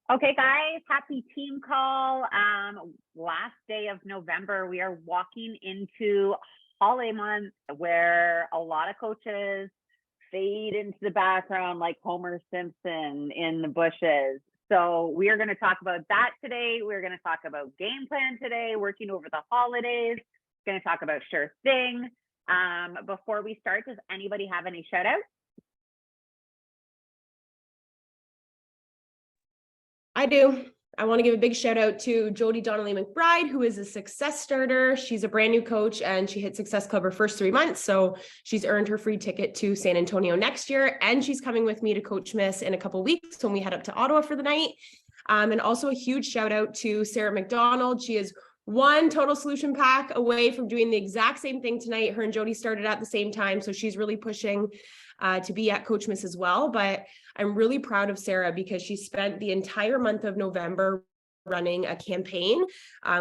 Okay, guys, happy team call. Last day of November, we are walking into holiday month where a lot of coaches fade into the background like Homer Simpson in the bushes. So we are going to talk about that today. We're going to talk about game plan today, working over the holidays. Going to talk about Sure Thing. Before we start, does anybody have any shout outs? I do. I want to give a big shout out to Jody Donnelly McBride, who is a success starter. She's a brand new coach and she hit Success Club her first 3 months. So she's earned her free ticket to San Antonio next year. And she's coming with me to Coachmas in a couple of weeks when we head up to Ottawa for the night. And also a huge shout out to Sarah McDonald. She is one total solution pack away from doing the exact same thing tonight. Her and Jody started at the same time. So she's really pushing to be at Coachmas as well. But I'm really proud of Sarah because she spent the entire month of November running a campaign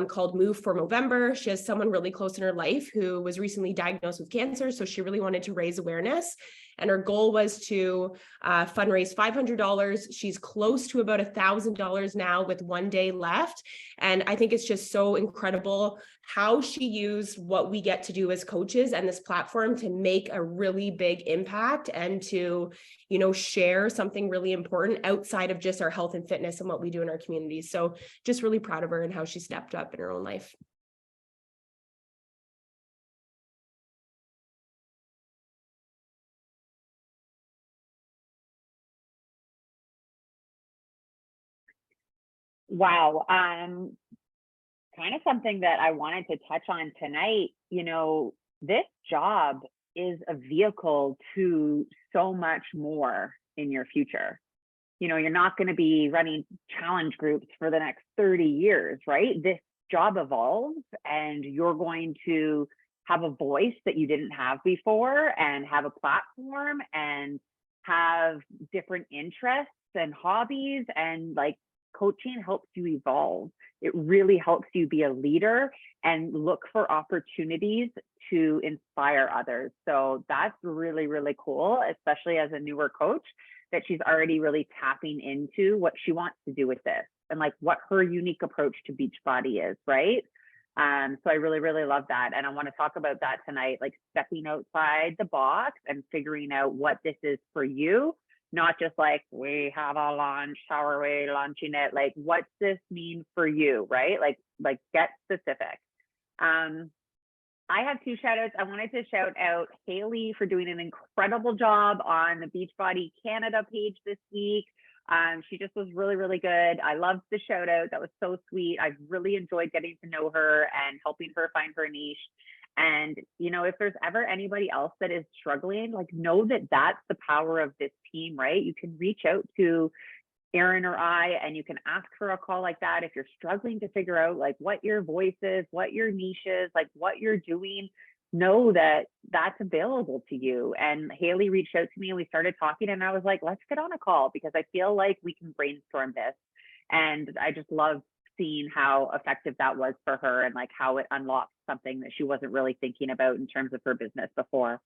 called Move for November. She has someone really close in her life who was recently diagnosed with cancer. So she really wanted to raise awareness. And her goal was to fundraise $500. She's close to about $1,000 now with 1 day left. And I think it's just so incredible how she used what we get to do as coaches and this platform to make a really big impact and to, share something really important outside of just our health and fitness and what we do in our communities. So just really proud of her and how she stepped up in her own life. Wow. Kind of something that I wanted to touch on tonight. This job is a vehicle to so much more in your future. You're not going to be running challenge groups for the next 30 years, right? This job evolves and you're going to have a voice that you didn't have before and have a platform and have different interests and hobbies, and coaching helps you evolve. It really helps you be a leader and look for opportunities to inspire others. So that's really, really cool, especially as a newer coach, that she's already really tapping into what she wants to do with this and what her unique approach to Beachbody is, right? So I really, really love that. And I want to talk about that tonight, stepping outside the box and figuring out what this is for you. Not just we have a launch, how are we launching it? What's this mean for you, right? Get specific. I have 2 shout outs. I wanted to shout out Haley for doing an incredible job on the Beachbody Canada page this week. She just was really, really good. I loved the shout out. That was so sweet. I really enjoyed getting to know her and helping her find her niche. And, if there's ever anybody else that is struggling, know that that's the power of this team, right? You can reach out to Erin or I, and you can ask for a call like that. If you're struggling to figure out what your voice is, what your niche is, what you're doing, know that that's available to you. And Haley reached out to me and we started talking, and I was like, let's get on a call because I feel like we can brainstorm this. And I just love seeing how effective that was for her and how it unlocked something that she wasn't really thinking about in terms of her business before.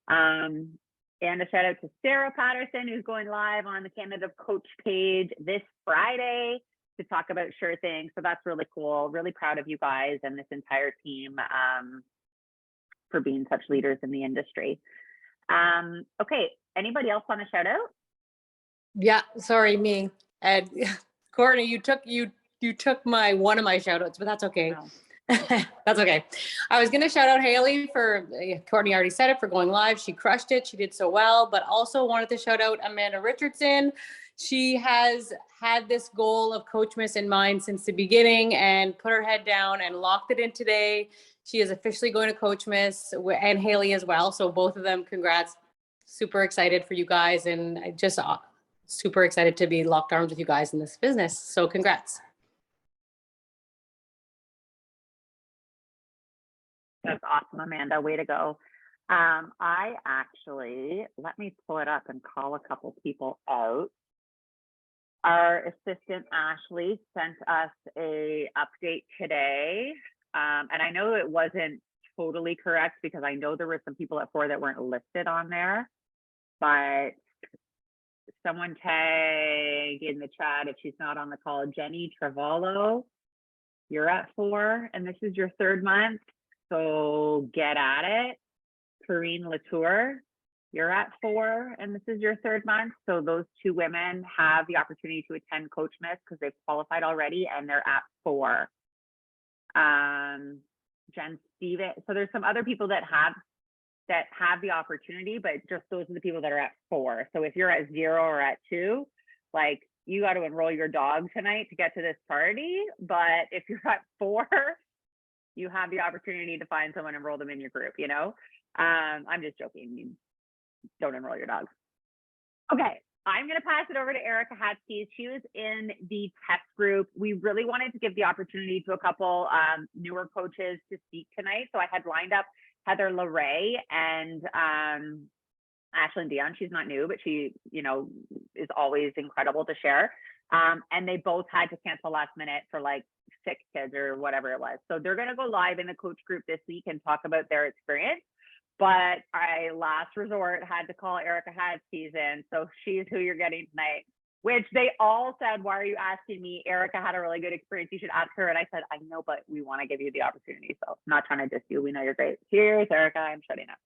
And a shout out to Sarah Patterson, who's going live on the Canada Coach page this Friday to talk about Sure Thing. So that's really cool. Really proud of you guys and this entire team for being such leaders in the industry. Okay, anybody else want to shout out? Yeah, sorry, me. And Courtney, you took one of my shout outs, but that's okay. Oh. That's okay. I was going to shout out Haley for, Courtney already said it, for going live. She crushed it. She did so well, but also wanted to shout out Amanda Richardson. She has had this goal of Coachmas in mind since the beginning and put her head down and locked it in today. She is officially going to Coachmas, and Haley as well. So both of them, congrats. Super excited for you guys. And I just super excited to be locked arms with you guys in this business. So congrats. That's awesome, Amanda. Way to go. I actually, let me pull it up and call a couple people out. Our assistant, Ashley, sent us a update today. And I know it wasn't totally correct because I know there were some people at 4 that weren't listed on there. But someone tag in the chat if she's not on the call. Jenny Travallo, you're at 4, and this is your 3rd month, so get at it. Karine Latour, you're at 4, and this is your 3rd month. So those 2 women have the opportunity to attend Coachmas because they've qualified already, and they're at 4. Jen Steven. So there's some other people that have the opportunity, but just those are the people that are at 4. So if you're at 0 or at 2, like, you got to enroll your dog tonight to get to this party. But if you're at 4, you have the opportunity to find someone, enroll them in your group, you know? I'm just joking. You don't enroll your dogs. Okay, I'm going to pass it over to Erica Hatzke. She was in the test group. We really wanted to give the opportunity to a couple newer coaches to speak tonight. So I had lined up Heather LeRae and Ashlyn Dion. She's not new, but she, you know, is always incredible to share. And they both had to cancel last minute for like sick kids or whatever it was. So they're going to go live in the coach group this week and talk about their experience. But I, last resort, had to call Erica Hatzke in. So she's who you're getting tonight, which they all said, why are you asking me? Erica had a really good experience. You should ask her. And I said, I know, but we want to give you the opportunity. So I'm not trying to diss you. We know you're great. Cheers, Erica. I'm shutting up.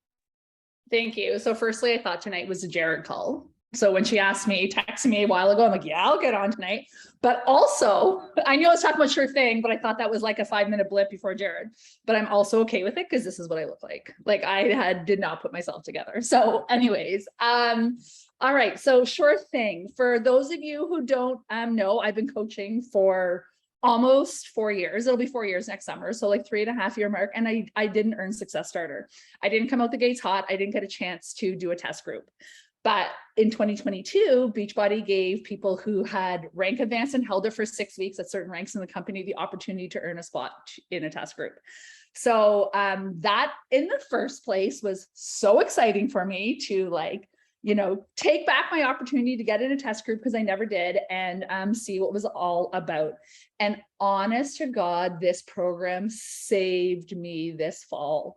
Thank you. So firstly, I thought tonight was a Jared call. So when she asked me, texted me a while ago, I'm like, yeah, I'll get on tonight. But also, I knew I was talking about Sure Thing, but I thought that was like a 5-minute blip before Jared. But I'm also okay with it because this is what I look like. Like did not put myself together. So anyways, all right. So Sure Thing. For those of you who don't know, I've been coaching for almost 4 years. It'll be 4 years next summer. So like 3.5-year mark. And I didn't earn Success Starter. I didn't come out the gates hot. I didn't get a chance to do a test group. But in 2022, Beachbody gave people who had rank advanced and held it for 6 weeks at certain ranks in the company the opportunity to earn a spot in a test group. So that in the first place was so exciting for me to like, you know, take back my opportunity to get in a test group because I never did and see what it was all about. And honest to God, this program saved me this fall.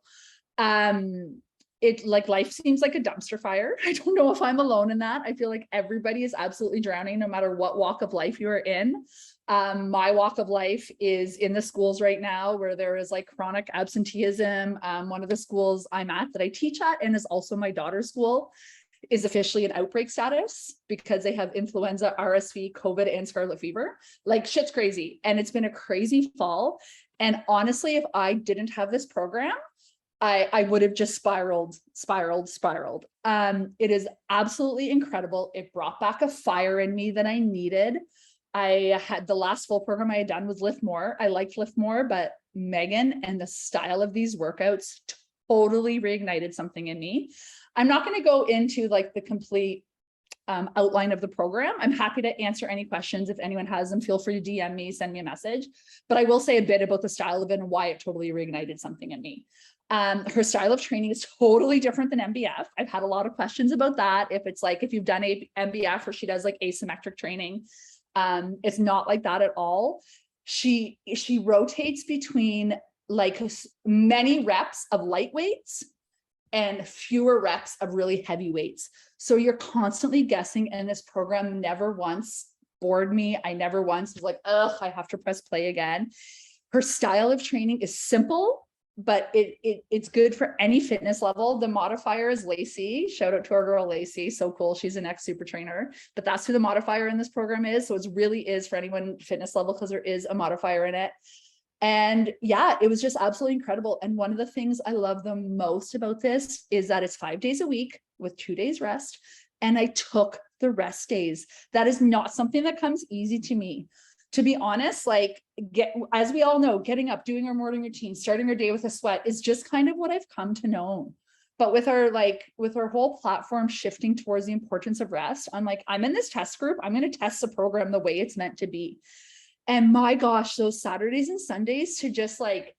It like life seems like a dumpster fire. I don't know if I'm alone in that. I feel like everybody is absolutely drowning no matter what walk of life you're in. My walk of life is in the schools right now where there is like chronic absenteeism. One of the schools I'm at that I teach at and is also my daughter's school is officially in outbreak status because they have influenza, RSV, COVID, and scarlet fever. Like shit's crazy. And it's been a crazy fall. And honestly, if I didn't have this program, I would have just spiraled. It is absolutely incredible. It brought back a fire in me that I needed. I had the last full program I had done was Lift More. I liked Lift More, but Megan and the style of these workouts totally reignited something in me. I'm not going to go into like the complete outline of the program. I'm happy to answer any questions. If anyone has them, feel free to DM me, send me a message, but I will say a bit about the style of it and why it totally reignited something in me. Her style of training is totally different than MBF. I've had a lot of questions about that. If it's like, if you've done a MBF or she does like asymmetric training, it's not like that at all. She rotates between like many reps of light weights and fewer reps of really heavy weights. So you're constantly guessing, and this program never once bored me. I never once was like, ugh, I have to press play again. Her style of training is simple, but it's good for any fitness level. The modifier is Lacey. Shout out to our girl Lacey, so cool. She's an ex-super trainer, but that's who the modifier in this program is. So it really is for anyone fitness level because there is a modifier in it. And yeah, it was just absolutely incredible. And one of the things I love the most about this is that it's 5 days a week with 2 days rest. And I took the rest days. That is not something that comes easy to me. To be honest, like as we all know, getting up, doing our morning routine, starting our day with a sweat is just kind of what I've come to know. But with our whole platform shifting towards the importance of rest, I'm like, I'm in this test group. I'm going to test the program the way it's meant to be. And my gosh, those Saturdays and Sundays to just like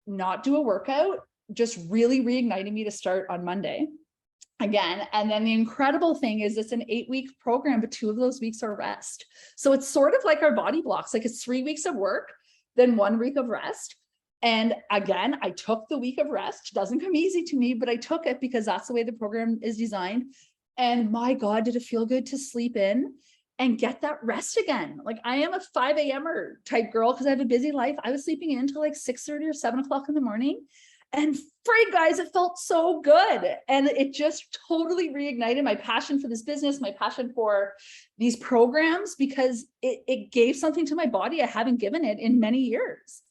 not do a workout, just really reignited me to start on Monday again. And then the incredible thing is it's an 8-week program, but 2 of those weeks are rest. So it's sort of like our body blocks, like it's 3 weeks of work, then 1 week of rest. And again, I took the week of rest. Doesn't come easy to me, but I took it because that's the way the program is designed. And my God, did it feel good to sleep in and get that rest again. Like I am a 5 a.m.er type girl because I have a busy life. I was sleeping in until like 6:30 or 7 o'clock in the morning. And frig, guys, it felt so good. And it just totally reignited my passion for this business, my passion for these programs, because it gave something to my body I haven't given it in many years.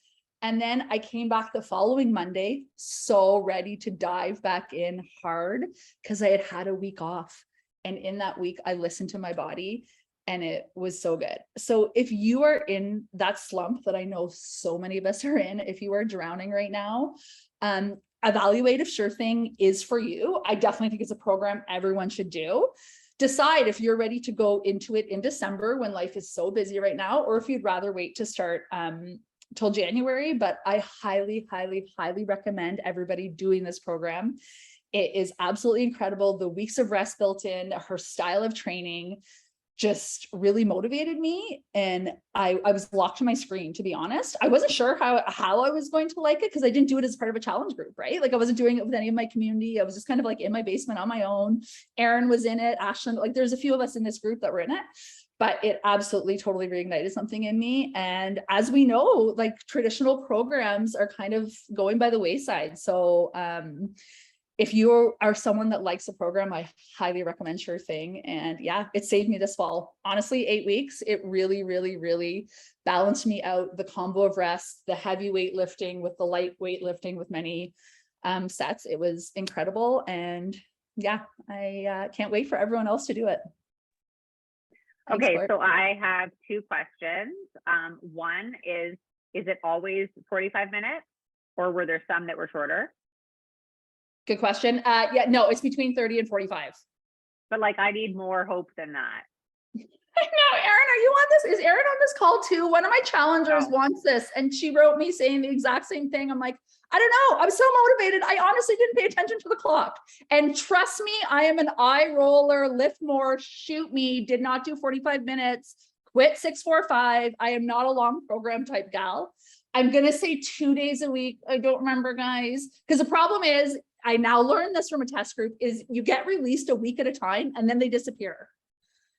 And then I came back the following Monday, so ready to dive back in hard because I had had a week off. And in that week, I listened to my body and it was so good. So if you are in that slump that I know so many of us are in, if you are drowning right now, evaluate if Sure Thing is for you. I definitely think it's a program everyone should do. Decide if you're ready to go into it in December when life is so busy right now, or if you'd rather wait to start till January. But I highly, highly, highly recommend everybody doing this program. It is absolutely incredible. The weeks of rest built in, her style of training just really motivated me. And I was locked to my screen, to be honest. I wasn't sure how I was going to like it because I didn't do it as part of a challenge group, right? Like I wasn't doing it with any of my community. I was just kind of like in my basement on my own. Erin was in it, Ashlyn, like there's a few of us in this group that were in it, but it absolutely totally reignited something in me. And as we know, like traditional programs are kind of going by the wayside. So if you are someone that likes the program, I highly recommend Sure Thing. And yeah, it saved me this fall. Honestly, 8 weeks, it really, really, really balanced me out. The combo of rest, the heavy weightlifting with the light weightlifting with many sets. It was incredible. And yeah, I can't wait for everyone else to do it. Thanks, Okay, Court. so I have 2 questions. One is it always 45 minutes or were there some that were shorter? Good question. Yeah, no, it's between 30 and 45. But like, I need more hope than that. I know, Erin, are you on this? Is Erin on this call too? One of my challengers No. wants this, and she wrote me saying the exact same thing. I'm like, I don't know. I'm so motivated. I honestly didn't pay attention to the clock. And trust me, I am an eye roller, lift more, shoot me, did not do 45 minutes, quit 645. I am not a long program type gal. I'm going to say 2 days a week. I don't remember, guys, because the problem is, I now learned this from a test group, is you get released a week at a time and then they disappear.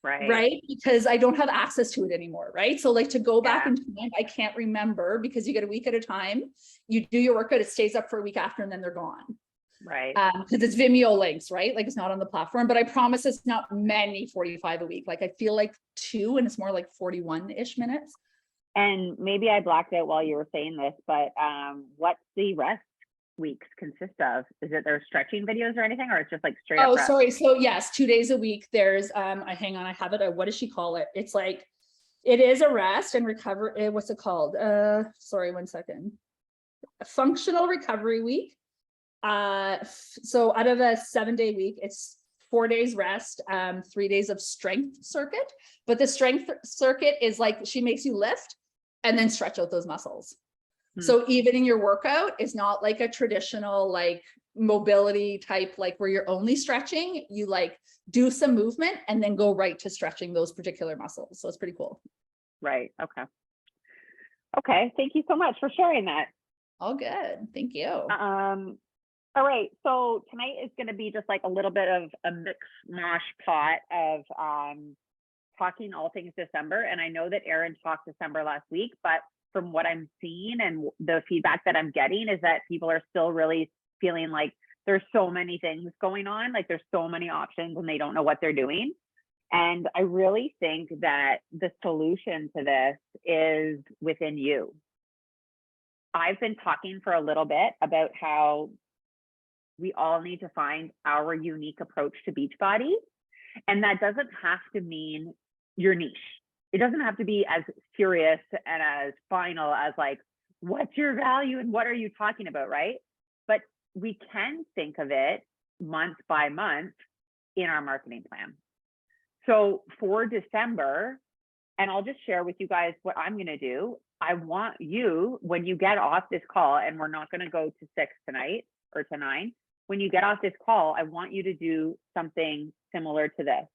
Right. Because I don't have access to it anymore. Right. So like to go back in time, I can't remember because you get a week at a time. You do your workout, it stays up for a week after and then they're gone. Right. Because it's Vimeo links, right? Like it's not on the platform, but I promise it's not many 45 a week. Like I feel like 2 and it's more like 41-ish minutes. And maybe I blacked out while you were saying this, but what's the rest weeks consist of? Is it their stretching videos or anything, or it's just like straight up Oh, rest? sorry. So yes, 2 days a week. There's hang on, I have it. What does she call it? It's like, it is a rest and recover. What's it called? Sorry, 1 second. A functional recovery week. So out of a 7-day week, it's 4 days rest, 3 days of strength circuit. But the strength circuit is like, she makes you lift and then stretch out those muscles. So even in your workout, it's not like a traditional like mobility type, like where you're only stretching, you like do some movement and then go right to stretching those particular muscles. So it's pretty cool. Right. Okay. Okay. Thank you so much for sharing that. All good. Thank you. All right. So tonight is going to be just like a little bit of a mix mosh pot of talking all things December. And I know that Erin talked December last week, but from what I'm seeing and the feedback that I'm getting is that people are still really feeling like there's so many things going on, like there's so many options and they don't know what they're doing. And I really think that the solution to this is within you. I've been talking for a little bit about how we all need to find our unique approach to Beachbody. And that doesn't have to mean your niche. It doesn't have to be as serious and as final as like, what's your value and what are you talking about, right? But we can think of it month by month in our marketing plan. So for December, and I'll just share with you guys what I'm going to do. I want you, when you get off this call, and we're not going to go to 6 tonight or to 9, when you get off this call, I want you to do something similar to this.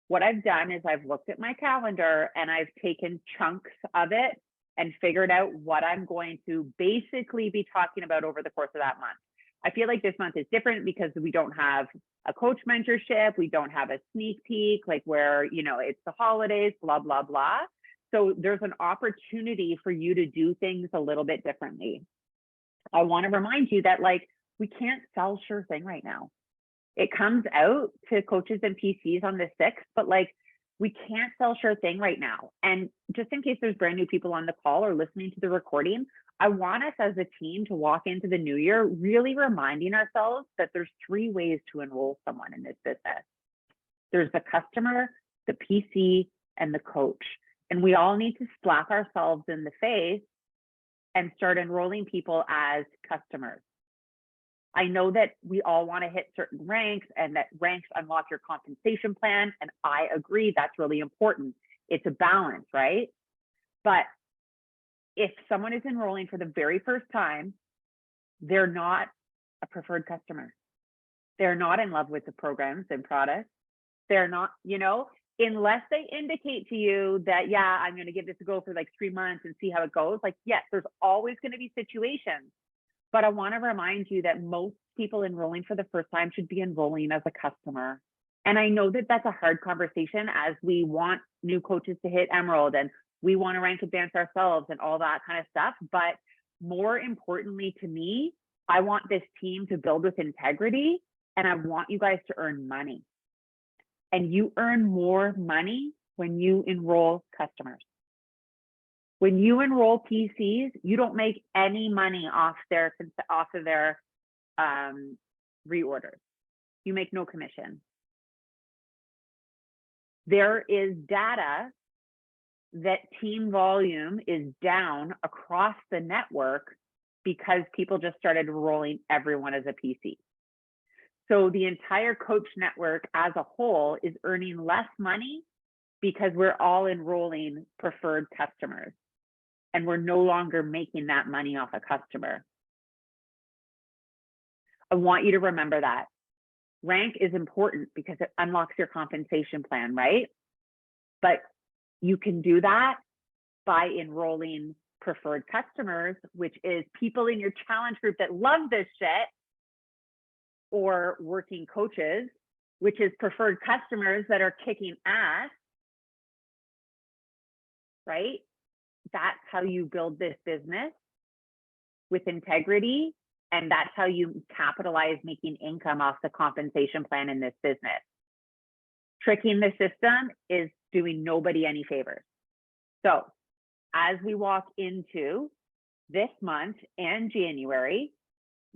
What I've done is I've looked at my calendar and I've taken chunks of it and figured out what I'm going to basically be talking about over the course of that month. I feel like this month is different because we don't have a coach mentorship. We don't have a sneak peek, like where, you know, it's the holidays, blah, blah, blah. So there's an opportunity for you to do things a little bit differently. I want to remind you that like, we can't sell Sure Thing right now. It comes out to coaches and PCs on the 6th, but like, we can't sell Sure Thing right now. And just in case there's brand new people on the call or listening to the recording, I want us as a team to walk into the new year really reminding ourselves that there's 3 ways to enroll someone in this business. There's the customer, the PC, and the coach. And we all need to slap ourselves in the face and start enrolling people as customers. I know that we all want to hit certain ranks and that ranks unlock your compensation plan. And I agree, that's really important. It's a balance, right? But if someone is enrolling for the very first time, they're not a preferred customer. They're not in love with the programs and products. They're not, you know, unless they indicate to you that, yeah, I'm going to give this a go for like 3 months and see how it goes. Like, yes, there's always going to be situations. But I want to remind you that most people enrolling for the first time should be enrolling as a customer. And I know that that's a hard conversation as we want new coaches to hit Emerald and we want to rank advance ourselves and all that kind of stuff. But more importantly to me, I want this team to build with integrity and I want you guys to earn money. And you earn more money when you enroll customers. When you enroll PCs, you don't make any money off of their reorders. You make no commission. There is data that team volume is down across the network because people just started enrolling everyone as a PC. So the entire coach network as a whole is earning less money because we're all enrolling preferred customers and we're no longer making that money off a customer. I want you to remember that. Rank is important because it unlocks your compensation plan, right? But you can do that by enrolling preferred customers, which is people in your challenge group that love this shit, or working coaches, which is preferred customers that are kicking ass, right? That's how you build this business with integrity. And that's how you capitalize making income off the compensation plan in this business. Tricking the system is doing nobody any favors. So as we walk into this month and January,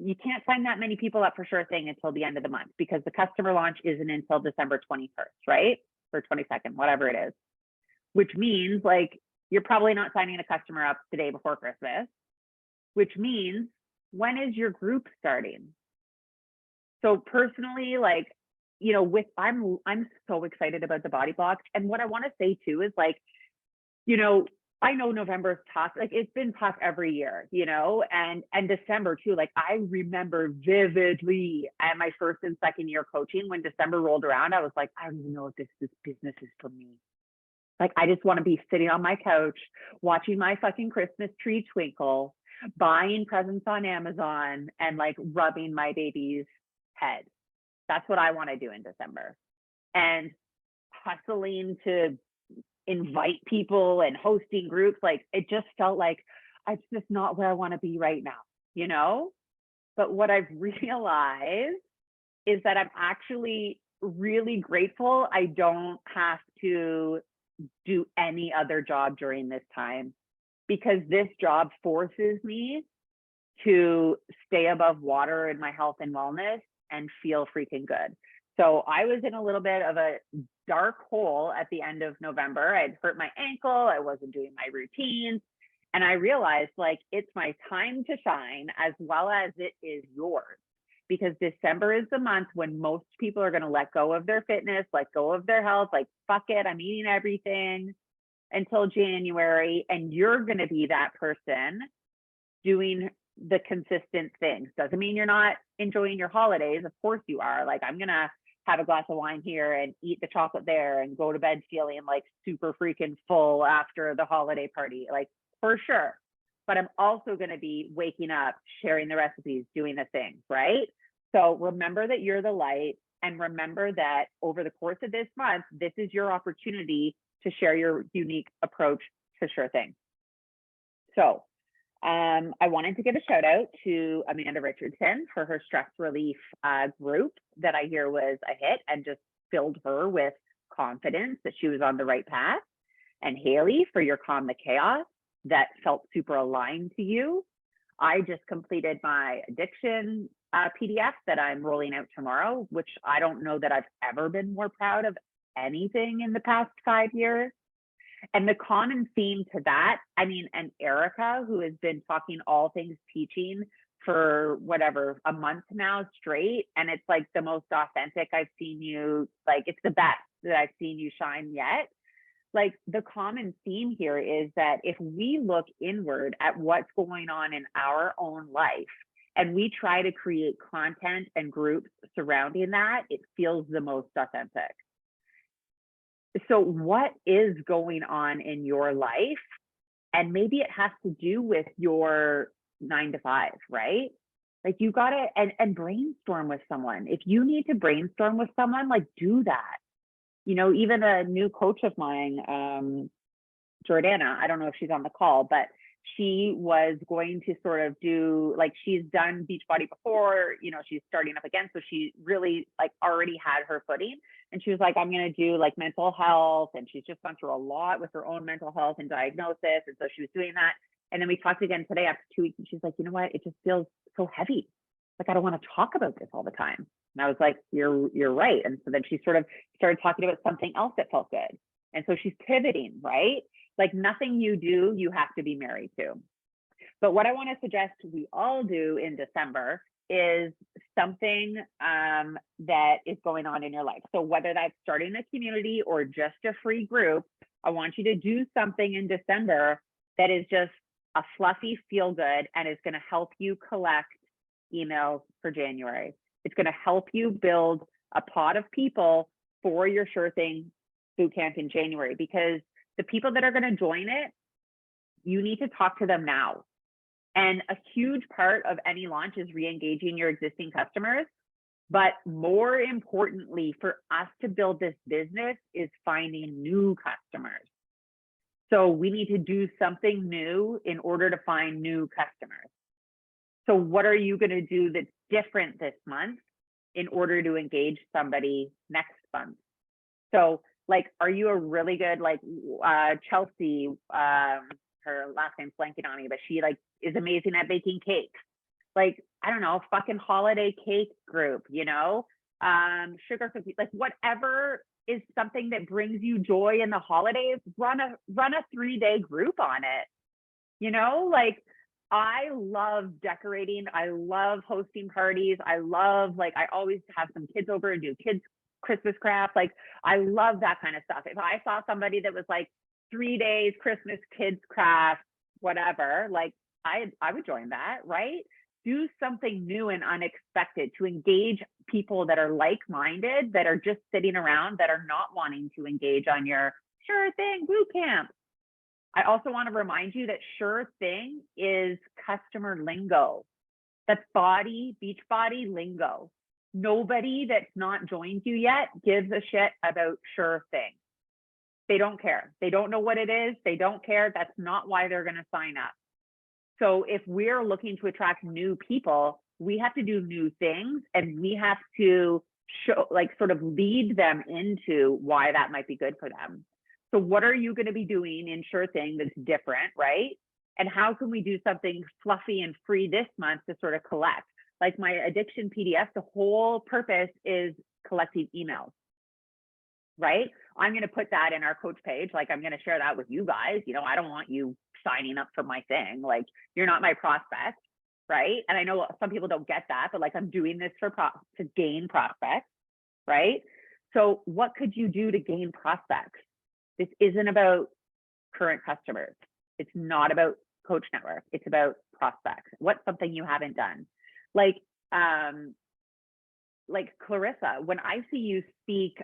you can't sign that many people up for Sure Thing until the end of the month because the customer launch isn't until December 21st, right? Or 22nd, whatever it is. Which means like, you're probably not signing a customer up the day before Christmas, which means when is your group starting? So personally, like, you know, I'm so excited about the Body Block. And what I want to say too is like, you know, I know November is tough. Like it's been tough every year, you know, and December too. Like I remember vividly at my first and second year coaching when December rolled around, I was like, I don't even know if this business is for me. Like I just want to be sitting on my couch, watching my fucking Christmas tree twinkle, buying presents on Amazon and like rubbing my baby's head. That's what I want to do in December. And hustling to invite people and hosting groups, like it just felt like it's just not where I want to be right now, you know? But what I've realized is that I'm actually really grateful I don't have to do any other job during this time, because this job forces me to stay above water in my health and wellness and feel freaking good. So I was in a little bit of a dark hole at the end of November. I'd hurt my ankle. I wasn't doing my routines. And I realized like, it's my time to shine as well as it is yours, because December is the month when most people are going to let go of their fitness, let go of their health, like, fuck it, I'm eating everything until January. And you're going to be that person doing the consistent things. Doesn't mean you're not enjoying your holidays. Of course you are. Like, I'm going to have a glass of wine here and eat the chocolate there and go to bed feeling like super freaking full after the holiday party, like for sure. but I'm also going to be waking up, sharing the recipes, doing the things, right? So remember that you're the light, and remember that over the course of this month, this is your opportunity to share your unique approach to Sure Thing. So I wanted to give a shout out to Amanda Richardson for her stress relief group that I hear was a hit and just filled her with confidence that she was on the right path. And Haley for your Calm the Chaos that felt super aligned to you. I just completed my addiction PDF that I'm rolling out tomorrow, which I don't know that I've ever been more proud of anything in the past 5 years. And the common theme to that, and Erica, who has been talking all things teaching for whatever, a month now straight. And it's like the most authentic I've seen you, like it's the best that I've seen you shine yet. Like the common theme here is that if we look inward at what's going on in our own life, and we try to create content and groups surrounding that, it feels the most authentic. So what is going on in your life? And maybe it has to do with your 9 to 5, right? Like you gotta, and brainstorm with someone. If you need to brainstorm with someone, like do that. You know, even a new coach of mine, Jordana, I don't know if she's on the call, but she was going to sort of do, like she's done Beachbody before, you know, she's starting up again. So she really like already had her footing. And she was like, I'm going to do like mental health. And she's just gone through a lot with her own mental health and diagnosis. And so she was doing that. And then we talked again today after 2 weeks. And she's like, you know what? It just feels so heavy. Like, I don't want to talk about this all the time. And I was like, you're right. And so then she sort of started talking about something else that felt good. And so she's pivoting, right? Like nothing you do, you have to be married to. But what I want to suggest we all do in December is something that is going on in your life. So whether that's starting a community or just a free group, I want you to do something in December that is just a fluffy feel good and is going to help you collect emails for January. It's going to help you build a pot of people for your Sure Thing bootcamp in January, because the people that are going to join it, you need to talk to them now. And a huge part of any launch is re-engaging your existing customers. But more importantly, for us to build this business is finding new customers. So we need to do something new in order to find new customers. So what are you going to do that's different this month in order to engage somebody next month? So like, are you a really good, like Chelsea, her last name's blanking on me, but she like is amazing at baking cakes. Like, I don't know, fucking holiday cake group, you know, sugar cookies, like whatever is something that brings you joy in the holidays, run a 3-day group on it. You know, like I love decorating. I love hosting parties. I love, like, I always have some kids over and do kids Christmas craft. Like, I love that kind of stuff. If I saw somebody that was like 3 days Christmas kids craft, whatever, like I would join that, right? Do something new and unexpected to engage people that are like-minded, that are just sitting around, that are not wanting to engage on your Sure Thing bootcamp. I also want to remind you that Sure Thing is customer lingo. That's Beachbody lingo. Nobody that's not joined you yet gives a shit about Sure Thing. They don't care. They don't know what it is. They don't care. That's not why they're going to sign up. So if we're looking to attract new people, we have to do new things, and we have to show, like, sort of lead them into why that might be good for them. So what are you going to be doing in Sure Thing that's different, right? And how can we do something fluffy and free this month to sort of collect? Like my addiction PDF, the whole purpose is collecting emails, right? I'm going to put that in our coach page. Like, I'm going to share that with you guys. You know, I don't want you signing up for my thing. Like, you're not my prospect, right? And I know some people don't get that, but like, I'm doing this to gain prospects, right? So what could you do to gain prospects? This isn't about current customers. It's not about Coach Network. It's about prospects. What's something you haven't done? Like Clarissa, when I see you speak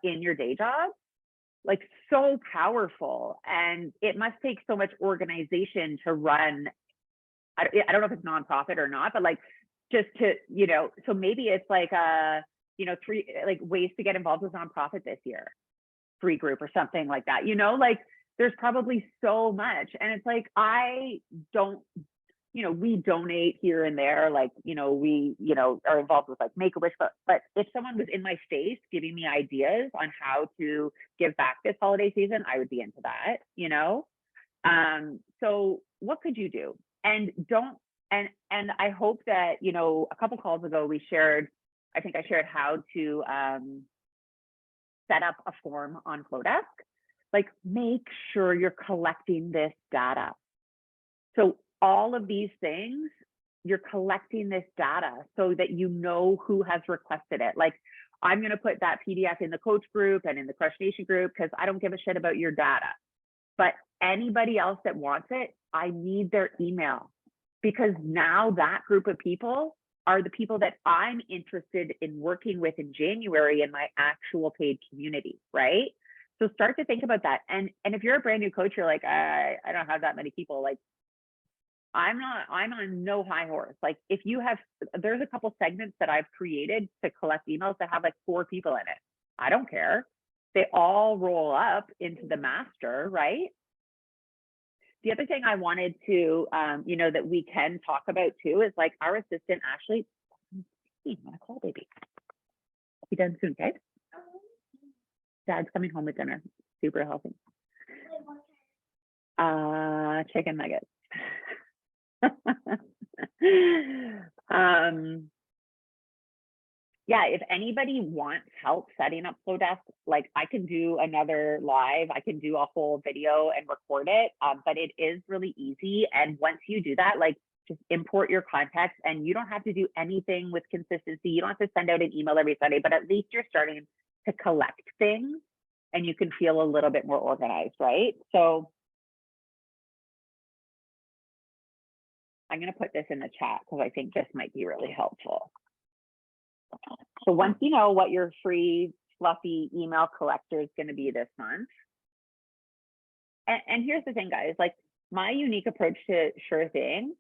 in your day job, like, so powerful. And it must take so much organization to run I don't know if it's nonprofit or not, but like just to, you know, so maybe it's like you know, 3 like ways to get involved with nonprofit this year, free group or something like that, you know, like there's probably so much. And it's like, I don't, you know, we donate here and there, like, you know, we, you know, are involved with like Make-A-Wish, but if someone was in my face giving me ideas on how to give back this holiday season, I would be into that, you know? So what could you do? And don't, and I hope that, you know, a couple calls ago, we shared, I think I shared how to set up a form on Flowdesk. Like, make sure you're collecting this data. So all of these things, you're collecting this data so that you know who has requested it. Like, I'm going to put that PDF in the coach group and in the Crush Nation group because I don't give a shit about your data. But anybody else that wants it, I need their email, because now that group of people are the people that I'm interested in working with in January in my actual paid community, right? So start to think about that. And if you're a brand new coach, you're like, I don't have that many people. Like, I'm on no high horse. Like, if you have, there's a couple segments that I've created to collect emails that have like 4 people in it. I don't care. They all roll up into the master, right? The other thing I wanted to, you know, that we can talk about too is like our assistant, Ashley. I'm gonna call baby. Be done soon, okay? Dad's coming home with dinner. Super healthy. Chicken nuggets. Yeah, if anybody wants help setting up Flowdesk, like I can do another live, I can do a whole video and record it, but it is really easy. And once you do that, like just import your contacts, and you don't have to do anything with consistency. You don't have to send out an email every Sunday, but at least you're starting to collect things and you can feel a little bit more organized, right? So I'm going to put this in the chat because I think this might be really helpful. So once you know what your free fluffy email collector is going to be this month, and here's the thing, guys, like my unique approach to Sure Thing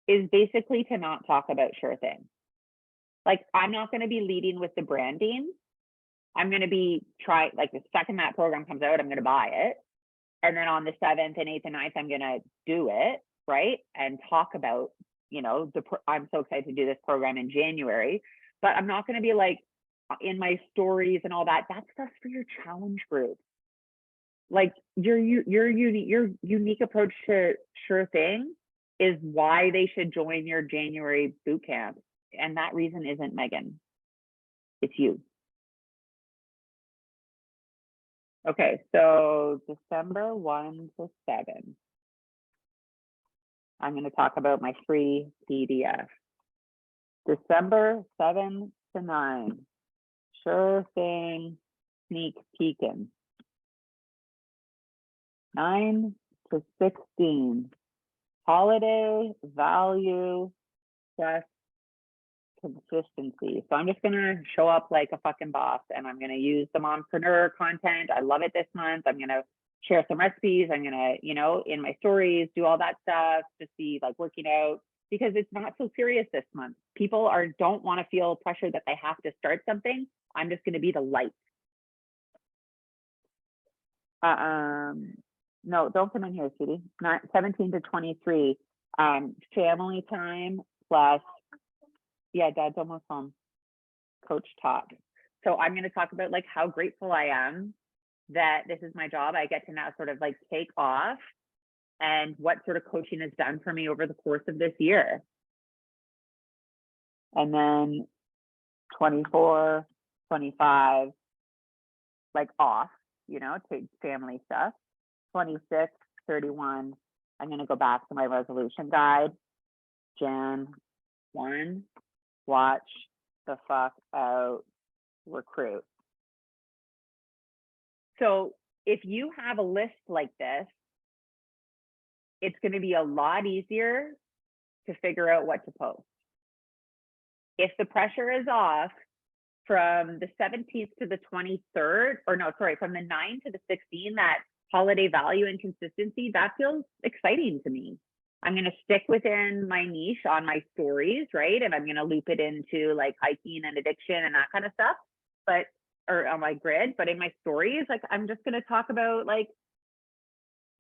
is basically to not talk about Sure Thing. Like, I'm not going to be leading with the branding. I'm going to be like the second that program comes out, I'm going to buy it. And then on the 7th and 8th and 9th, I'm going to do it, right? And talk about, you know, I'm so excited to do this program in January. But I'm not going to be like in my stories and all that. That's stuff for your challenge group. Like your unique approach to Sure Thing is why they should join your January boot camp. And that reason isn't Megan. It's you. Okay, so December 1 to 7. I'm going to talk about my free PDF. December 7 to 9, Sure Thing sneak peeking. 9 to 16, holiday value plus consistency. So I'm just gonna show up like a fucking boss, and I'm gonna use the mompreneur content. I love it this month. I'm gonna share some recipes. I'm gonna, you know, in my stories, do all that stuff, just be like working out, because it's not so serious this month. People don't want to feel pressure that they have to start something. I'm just going to be the light. No, don't come in here, sweetie. 17 to 23, family time plus, yeah, Dad's almost home. Coach talk. So I'm going to talk about like how grateful I am that this is my job. I get to now sort of like take off, and what sort of coaching has done for me over the course of this year. And then 24, 25, like off, you know, take family stuff. 26, 31, I'm going to go back to my resolution guide. Jan 1, watch the fuck out, recruit. So if you have a list like this, it's going to be a lot easier to figure out what to post. If the pressure is off from the 17th to the 23rd, or no, sorry, from the 9 to the 16, that holiday value and consistency, that feels exciting to me. I'm going to stick within my niche on my stories, right? And I'm going to loop it into like hiking and addiction and that kind of stuff, but, or on my grid, but in my stories, like I'm just going to talk about like,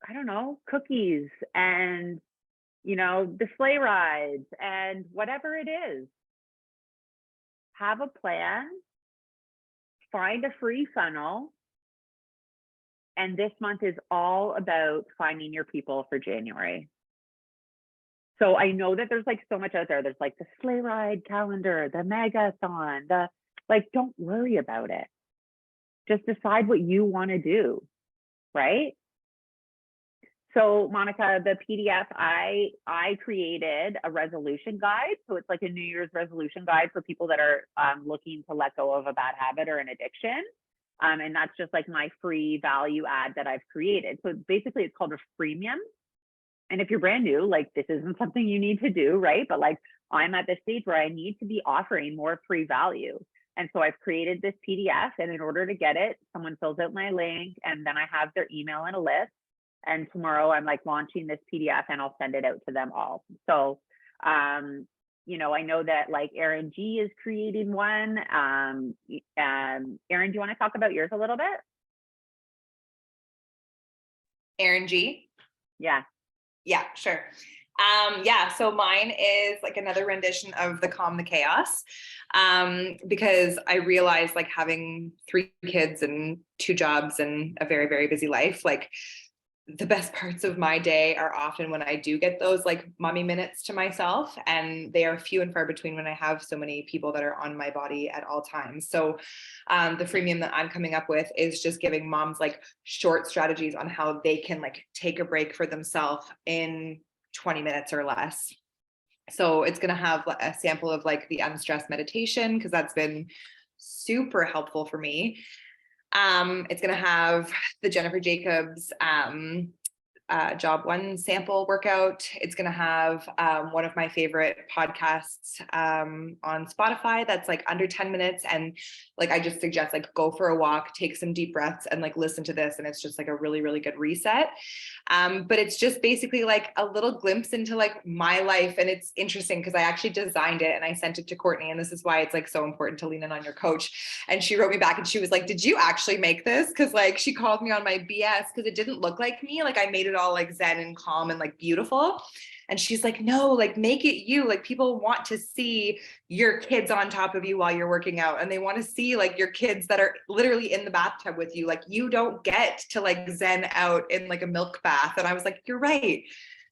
I don't know, cookies and, you know, the sleigh rides and whatever it is. Have a plan, find a free funnel. And this month is all about finding your people for January. So I know that there's like so much out there. There's like the sleigh ride calendar, the megathon, the like, don't worry about it. Just decide what you want to do, right? So Monica, the PDF, I created a resolution guide. So it's like a New Year's resolution guide for people that are looking to let go of a bad habit or an addiction. And that's just like my free value add that I've created. So basically it's called a freemium. And if you're brand new, like this isn't something you need to do, right? But like I'm at this stage where I need to be offering more free value. And so I've created this PDF, and in order to get it, someone fills out my link and then I have their email and a list. And tomorrow I'm like launching this PDF and I'll send it out to them all. So, you know, I know that like Erin G is creating one. Erin, do you want to talk about yours a little bit? Erin G. Yeah. Yeah, sure. Yeah, so mine is like another rendition of the Calm the Chaos, because I realized like having 3 kids and 2 jobs and a very, very busy life, like the best parts of my day are often when I do get those like mommy minutes to myself, and they are few and far between when I have so many people that are on my body at all times. So the freemium that I'm coming up with is just giving moms like short strategies on how they can like take a break for themselves in 20 minutes or less. So it's going to have a sample of like the unstressed meditation, because that's been super helpful for me. It's going to have the Jennifer Jacobs Job 1 sample workout. It's going to have one of my favorite podcasts on Spotify that's like under 10 minutes. And like, I just suggest like go for a walk, take some deep breaths and like listen to this. And it's just like a really, really good reset. But it's just basically like a little glimpse into like my life. And it's interesting because I actually designed it and I sent it to Courtney. And this is why it's like so important to lean in on your coach. And she wrote me back and she was like, did you actually make this? Because like she called me on my BS because it didn't look like me. Like I made it all like zen and calm and like beautiful. And she's like, no, like make it you. Like people want to see your kids on top of you while you're working out. And they want to see like your kids that are literally in the bathtub with you. Like you don't get to like zen out in like a milk bath. And I was like, you're right.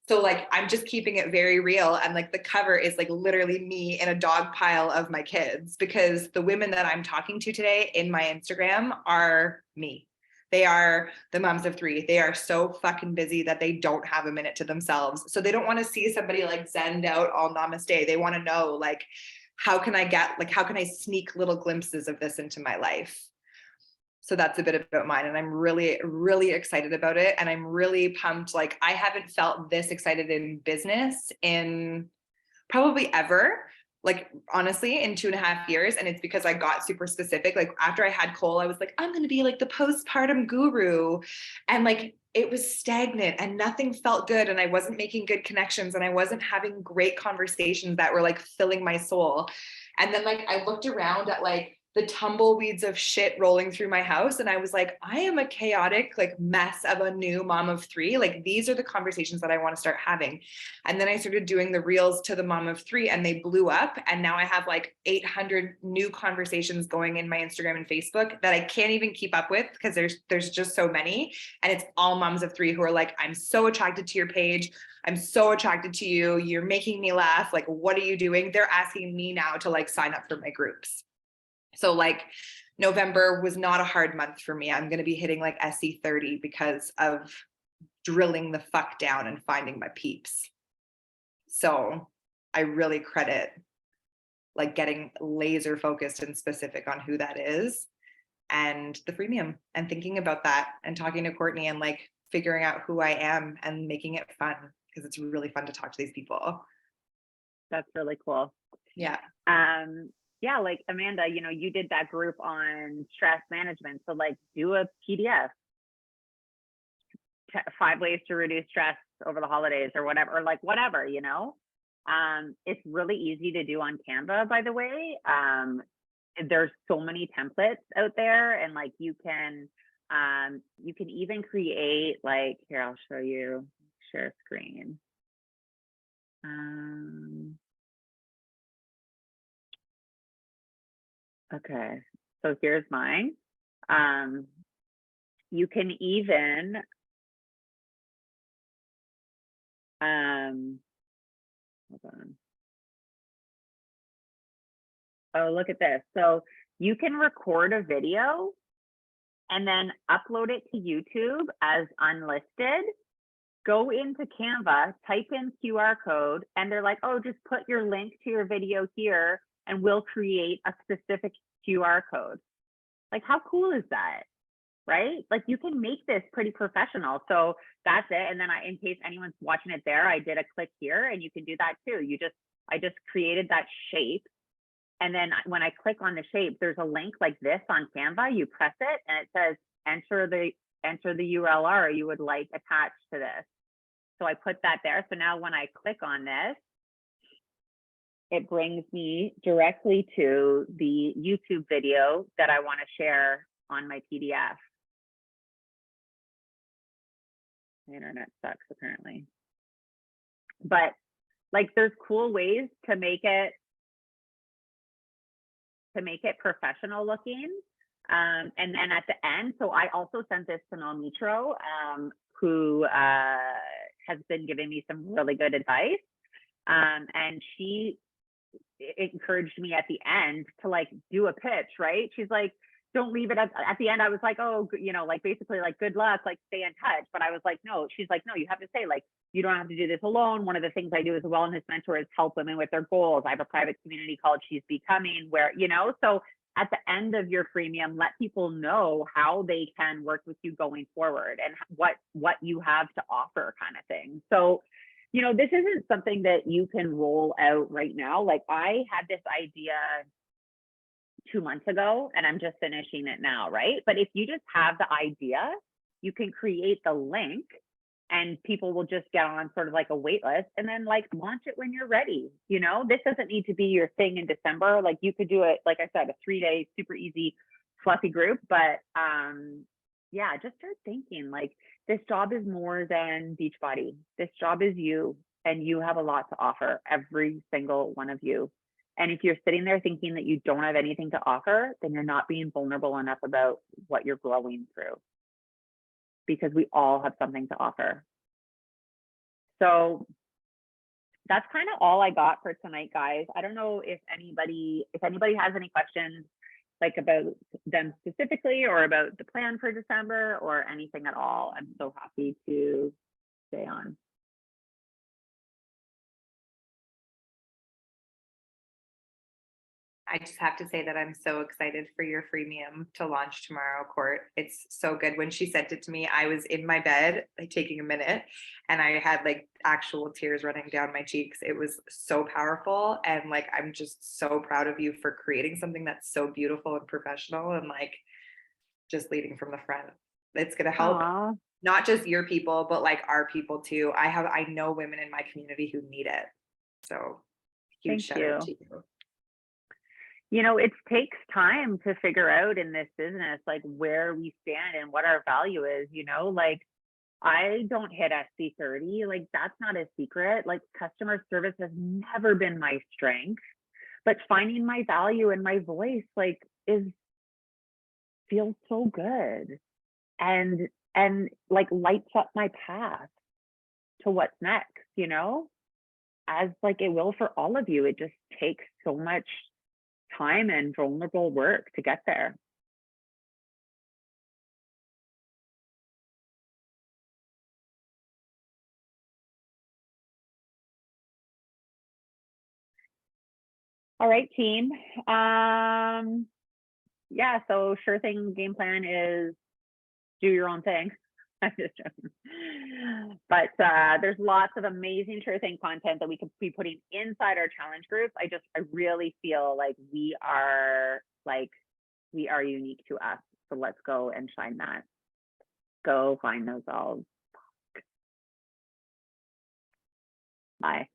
So like, I'm just keeping it very real. And like the cover is like literally me in a dog pile of my kids, because the women that I'm talking to today in my Instagram are me. They are the moms of 3. They are so fucking busy that they don't have a minute to themselves. So they don't want to see somebody like zened out all namaste. They want to know like, how can I sneak little glimpses of this into my life? So that's a bit about mine. And I'm really, really excited about it. And I'm really pumped. Like I haven't felt this excited in business in probably ever. Like honestly, in 2.5 years. And it's because I got super specific. Like after I had Cole, I was like, I'm going to be like the postpartum guru. And like, it was stagnant and nothing felt good. And I wasn't making good connections and I wasn't having great conversations that were like filling my soul. And then like, I looked around at like the tumbleweeds of shit rolling through my house. And I was like, I am a chaotic like mess of a new mom of 3. Like these are the conversations that I want to start having. And then I started doing the reels to the mom of 3 and they blew up. And now I have like 800 new conversations going in my Instagram and Facebook that I can't even keep up with because there's just so many. And it's all moms of 3 who are like, I'm so attracted to your page. I'm so attracted to you. You're making me laugh. Like, what are you doing? They're asking me now to like sign up for my groups. So like November was not a hard month for me. I'm going to be hitting like SE30 because of drilling the fuck down and finding my peeps. So I really credit like getting laser focused and specific on who that is and the freemium and thinking about that and talking to Courtney and like figuring out who I am and making it fun because it's really fun to talk to these people. That's really cool. Yeah. Yeah, like Amanda, you know, you did that group on stress management. So like do a PDF, 5 ways to reduce stress over the holidays or whatever, or like whatever, you know. It's really easy to do on Canva, by the way. There's so many templates out there, and like you can even create, like, here, I'll show you, share screen. Okay, so here's mine. You can even hold on. Oh, look at this. So you can record a video and then upload it to YouTube as unlisted. Go into Canva, type in QR code, and they're like, oh, just put your link to your video here and we'll create a specific QR code. Like, how cool is that? Right? Like, you can make this pretty professional. So that's it. And then in case anyone's watching it there, I did a click here, and you can do that too. I just created that shape. And then when I click on the shape, there's a link like this on Canva. You press it and it says, enter the URL you would like attached to this. So I put that there. So now when I click on this, it brings me directly to the YouTube video that I want to share on my PDF. The internet sucks apparently. But like, there's cool ways to make it professional looking. And then at the end, so I also sent this to Mel Mitro, who has been giving me some really good advice. And she encouraged me at the end to like do a pitch, right? She's like, don't leave it at the end. I was like, oh, you know, like basically like, good luck, like stay in touch. But I was like, no, she's like, no, you have to say like, you don't have to do this alone. One of the things I do as a wellness mentor is help women with their goals. I have a private community called She's Becoming, where, you know, so at the end of your freemium, let people know how they can work with you going forward and what you have to offer, kind of thing. So, you know, this isn't something that you can roll out right now. Like, I had this idea 2 months ago and I'm just finishing it now, right? But if you just have the idea, you can create the link and people will just get on sort of like a wait list and then like launch it when you're ready. You know, this doesn't need to be your thing in December. Like, you could do it, like I said, a 3-day, super easy, fluffy group. But yeah, just start thinking like, this job is more than Beachbody. This job is you, and you have a lot to offer, every single one of you. And if you're sitting there thinking that you don't have anything to offer, then you're not being vulnerable enough about what you're growing through, because we all have something to offer. So that's kind of all I got for tonight, guys. I don't know if anybody has any questions, like about them specifically or about the plan for December or anything at all. I'm so happy to stay on. I just have to say that I'm so excited for your freemium to launch tomorrow, Court. It's so good. When she sent it to me, I was in my bed, like taking a minute, and I had like actual tears running down my cheeks. It was so powerful. And like, I'm just so proud of you for creating something that's so beautiful and professional and like just leading from the front. It's going to help not just your people, but like our people too. I know women in my community who need it. So huge shout out to you. You know, it takes time to figure out in this business, like where we stand and what our value is, you know, like I don't hit SC30, like that's not a secret. Like, customer service has never been my strength, but finding my value and my voice, like, feels so good and like lights up my path to what's next, you know, as like it will for all of you. It just takes so much time and vulnerable work to get there. All right, team. Yeah, so sure thing game plan is do your own thing. I'm just joking. But there's lots of amazing sure thing content that we could be putting inside our challenge groups. I really feel like we are unique to us. So let's go and shine that. Go find those all Bye.